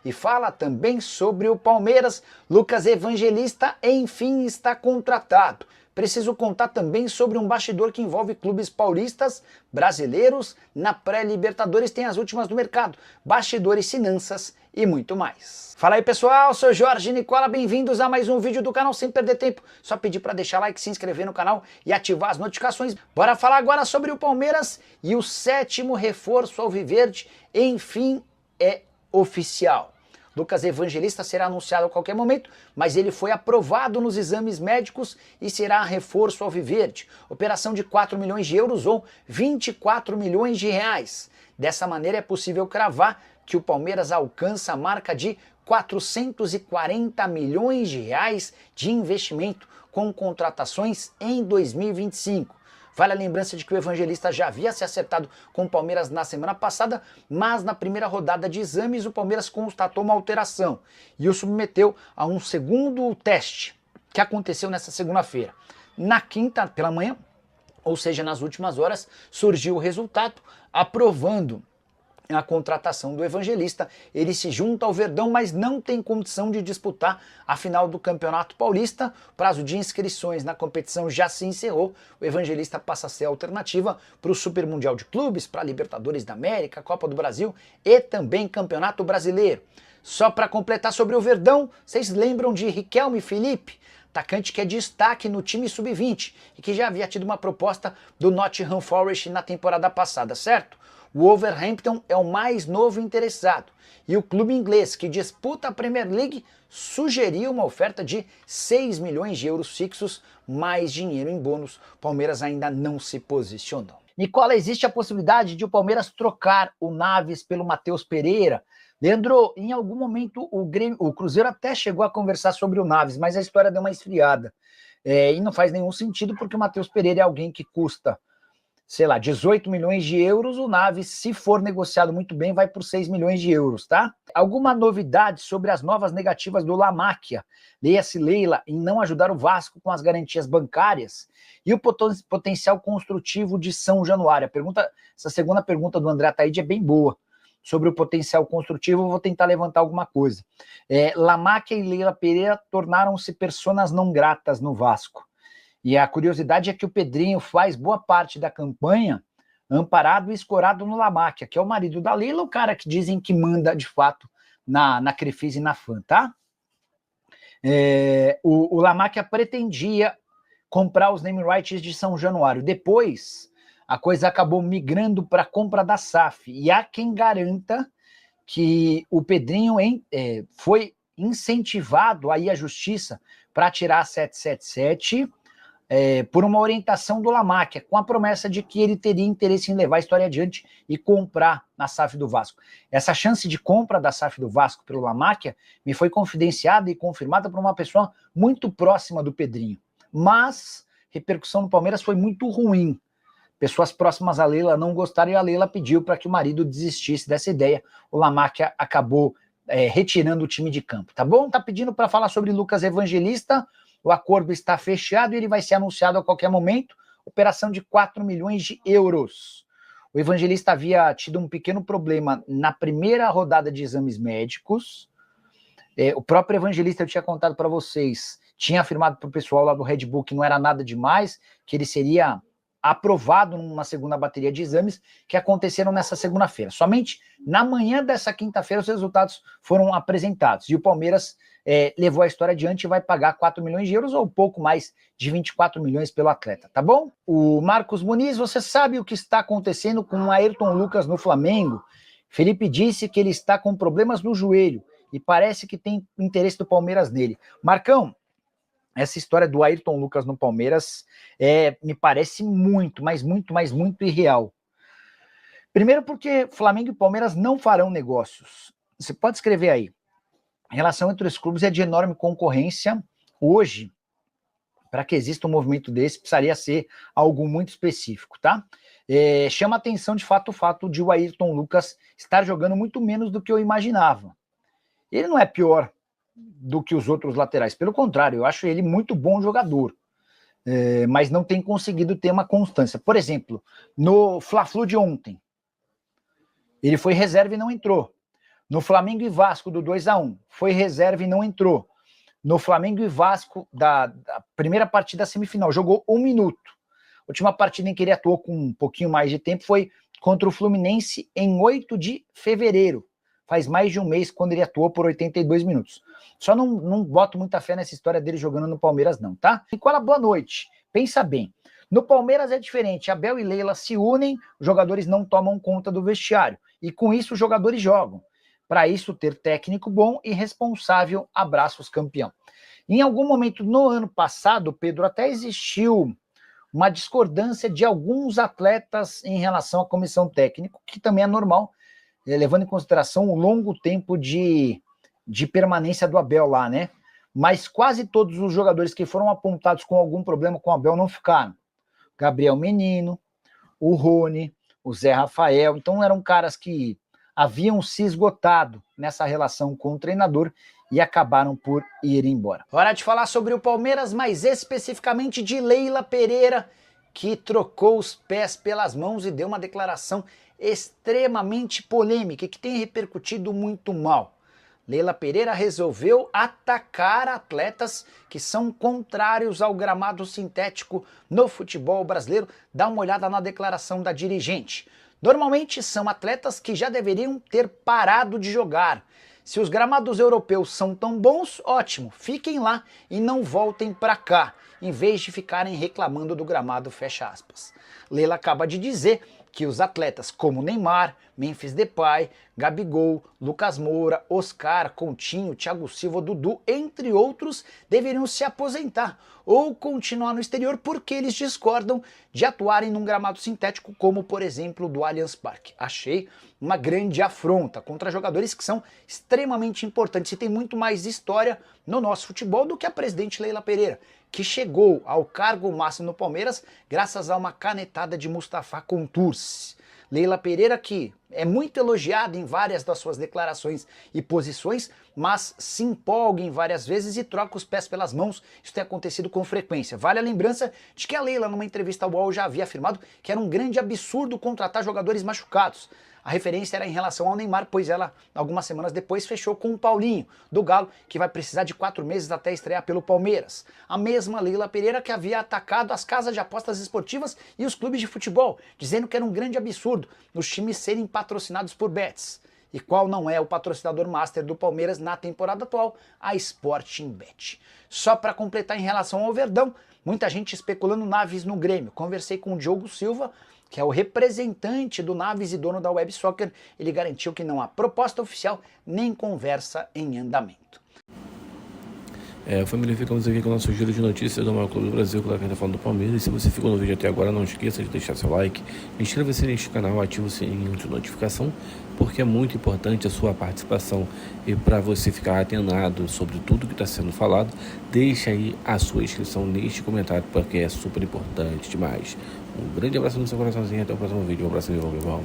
e fala também sobre o Palmeiras. Lucas Evangelista, enfim, está contratado. Preciso contar também sobre um bastidor que envolve clubes paulistas, brasileiros, na pré-Libertadores, tem as últimas do mercado, bastidores, finanças e muito mais. Fala aí pessoal, sou Jorge Nicola, bem-vindos a mais um vídeo do canal. Sem perder tempo, só pedir para deixar like, se inscrever no canal e ativar as notificações. Bora falar agora sobre o Palmeiras e o 7º reforço alviverde, enfim, é oficial. Lucas Evangelista será anunciado a qualquer momento, mas ele foi aprovado nos exames médicos e será reforço alviverde. Operação de 4 milhões de euros ou 24 milhões de reais. Dessa maneira é possível cravar que o Palmeiras alcança a marca de 440 milhões de reais de investimento com contratações em 2025. Vale a lembrança de que o Evangelista já havia se acertado com o Palmeiras na semana passada, mas na primeira rodada de exames o Palmeiras constatou uma alteração e o submeteu a um segundo teste, que aconteceu nessa segunda-feira. Na quinta pela manhã, ou seja, nas últimas horas, surgiu o resultado aprovando a contratação do Evangelista. Ele se junta ao Verdão, mas não tem condição de disputar a final do Campeonato Paulista. O prazo de inscrições na competição já se encerrou. O Evangelista passa a ser a alternativa para o Super Mundial de Clubes, para a Libertadores da América, Copa do Brasil e também Campeonato Brasileiro. Só para completar sobre o Verdão, vocês lembram de Riquelme Felipe? Atacante que é destaque no time sub-20 e que já havia tido uma proposta do Nottingham Forest na temporada passada, certo? O Wolverhampton é o mais novo interessado e o clube inglês que disputa a Premier League sugeriu uma oferta de 6 milhões de euros fixos, mais dinheiro em bônus. O Palmeiras ainda não se posicionou. Nicola, existe a possibilidade de o Palmeiras trocar o Naves pelo Matheus Pereira? Leandro, em algum momento o Cruzeiro até chegou a conversar sobre o Naves, mas a história deu uma esfriada. E não faz nenhum sentido porque o Matheus Pereira é alguém que custa, sei lá, 18 milhões de euros, o Naves, se for negociado muito bem, vai por 6 milhões de euros, tá? Alguma novidade sobre as novas negativas do La Máquia, leia-se Leila, em não ajudar o Vasco com as garantias bancárias? E o potencial construtivo de São Januário? Essa segunda pergunta do André Ataíde é bem boa. Sobre o potencial construtivo, eu vou tentar levantar alguma coisa. La Máquia e Leila Pereira tornaram-se personas não gratas no Vasco. E a curiosidade é que o Pedrinho faz boa parte da campanha amparado e escorado no La Máquia, que é o marido da Leila, o cara que dizem que manda de fato na Crefisa e na FAM, tá? O La Máquia pretendia comprar os name rights de São Januário. Depois, a coisa acabou migrando para a compra da SAF. E há quem garanta que o Pedrinho foi incentivado aí à justiça para tirar a 777 por uma orientação do La Máquia, com a promessa de que ele teria interesse em levar a história adiante e comprar na SAF do Vasco. Essa chance de compra da SAF do Vasco pelo La Máquia me foi confidenciada e confirmada por uma pessoa muito próxima do Pedrinho. Mas a repercussão no Palmeiras foi muito ruim. Pessoas próximas a Leila não gostaram e a Leila pediu para que o marido desistisse dessa ideia. O La Máquia acabou retirando o time de campo, tá bom? Tá pedindo para falar sobre Lucas Evangelista. O acordo está fechado e ele vai ser anunciado a qualquer momento. Operação de 4 milhões de euros. O Evangelista havia tido um pequeno problema na primeira rodada de exames médicos. O próprio Evangelista, eu tinha contado para vocês, tinha afirmado para o pessoal lá do Red Bull que não era nada demais, que ele seria aprovado numa segunda bateria de exames que aconteceram nessa segunda-feira. Somente na manhã dessa quinta-feira os resultados foram apresentados. E o Palmeiras levou a história adiante e vai pagar 4 milhões de euros ou pouco mais de 24 milhões pelo atleta, tá bom? O Marcos Muniz, você sabe o que está acontecendo com o Ayrton Lucas no Flamengo? Felipe disse que ele está com problemas no joelho e parece que tem interesse do Palmeiras nele. Marcão, essa história do Ayrton Lucas no Palmeiras me parece muito, mas muito irreal. Primeiro porque Flamengo e Palmeiras não farão negócios. Você pode escrever aí. A relação entre os clubes é de enorme concorrência. Hoje, para que exista um movimento desse, precisaria ser algo muito específico, tá? Chama atenção de fato o fato de o Ayrton Lucas estar jogando muito menos do que eu imaginava. Ele não é pior do que os outros laterais, pelo contrário, eu acho ele muito bom jogador, mas não tem conseguido ter uma constância. Por exemplo, no Fla-Flu de ontem, ele foi reserva e não entrou. No Flamengo e Vasco do 2-1, foi reserva e não entrou. No Flamengo e Vasco da primeira partida da semifinal, jogou 1 minuto. A última partida em que ele atuou com um pouquinho mais de tempo foi contra o Fluminense em 8 de fevereiro. Faz mais de um mês quando ele atuou por 82 minutos. Só não boto muita fé nessa história dele jogando no Palmeiras não, tá? Nicola, boa noite. Pensa bem. No Palmeiras é diferente. Abel e Leila se unem, os jogadores não tomam conta do vestiário. E com isso os jogadores jogam. Para isso ter técnico bom e responsável, abraços campeão. Em algum momento no ano passado, Pedro, até existiu uma discordância de alguns atletas em relação à comissão técnica, que também é normal, levando em consideração o longo tempo de permanência do Abel lá, né? Mas quase todos os jogadores que foram apontados com algum problema com o Abel não ficaram. Gabriel Menino, o Rony, o Zé Rafael, então eram caras que haviam se esgotado nessa relação com o treinador e acabaram por ir embora. Hora de falar sobre o Palmeiras, mas especificamente de Leila Pereira, que trocou os pés pelas mãos e deu uma declaração extremamente polêmica e que tem repercutido muito mal. Leila Pereira resolveu atacar atletas que são contrários ao gramado sintético no futebol brasileiro. Dá uma olhada na declaração da dirigente. Normalmente são atletas que já deveriam ter parado de jogar. Se os gramados europeus são tão bons, ótimo, fiquem lá e não voltem para cá, em vez de ficarem reclamando do gramado, fecha aspas. Leila acaba de dizer que os atletas como Neymar, Memphis Depay, Gabigol, Lucas Moura, Oscar, Coutinho, Thiago Silva, Dudu, entre outros, deveriam se aposentar ou continuar no exterior porque eles discordam de atuarem num gramado sintético como, por exemplo, do Allianz Parque. Achei uma grande afronta contra jogadores que são extremamente importantes e tem muito mais história no nosso futebol do que a presidente Leila Pereira, que chegou ao cargo máximo no Palmeiras graças a uma canetada de Mustafa Contursi. Leila Pereira, que é muito elogiada em várias das suas declarações e posições, mas se empolga em várias vezes e troca os pés pelas mãos. Isso tem acontecido com frequência. Vale a lembrança de que a Leila, numa entrevista ao UOL, já havia afirmado que era um grande absurdo contratar jogadores machucados. A referência era em relação ao Neymar, pois ela, algumas semanas depois, fechou com o Paulinho, do Galo, que vai precisar de 4 meses até estrear pelo Palmeiras. A mesma Leila Pereira que havia atacado as casas de apostas esportivas e os clubes de futebol, dizendo que era um grande absurdo os times serem patrocinados por bets. E qual não é o patrocinador master do Palmeiras na temporada atual? A Sporting Bet. Só para completar em relação ao Verdão, muita gente especulando Naves no Grêmio. Conversei com o Diogo Silva, que é o representante do Naves e dono da Web Soccer. Ele garantiu que não há proposta oficial nem conversa em andamento. Família, ficamos aqui com o nosso giro de notícias do maior clube do Brasil, com a quem tá falando do Palmeiras. E se você ficou no vídeo até agora, não esqueça de deixar seu like, inscreva-se neste canal, ative o sininho de notificação, porque é muito importante a sua participação. E para você ficar atenado sobre tudo que está sendo falado, deixa aí a sua inscrição neste comentário, porque é super importante demais. Um grande abraço no seu coraçãozinho, até o próximo vídeo. Um abraço e valeu.